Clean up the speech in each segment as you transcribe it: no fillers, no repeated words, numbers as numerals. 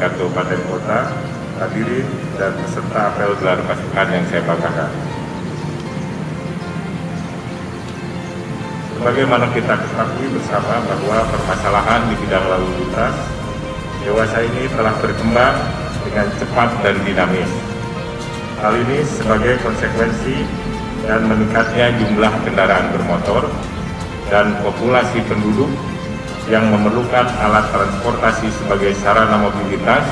tingkat kabupaten kota, hadirin dan peserta apel gelar pasukan yang saya banggakan. Sebagaimana kita ketahui bersama bahwa permasalahan di bidang lalu lintas dewasa ini telah berkembang dengan cepat dan dinamis. Hal ini sebagai konsekuensi dan meningkatnya jumlah kendaraan bermotor dan populasi penduduk yang memerlukan alat transportasi sebagai sarana mobilitas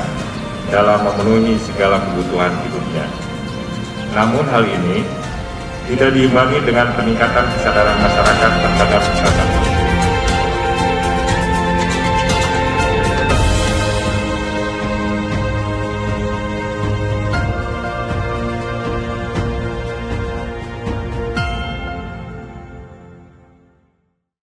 dalam memenuhi segala kebutuhan hidupnya. Namun hal ini tidak diimbangi dengan peningkatan kesadaran masyarakat terhadap kesehatan.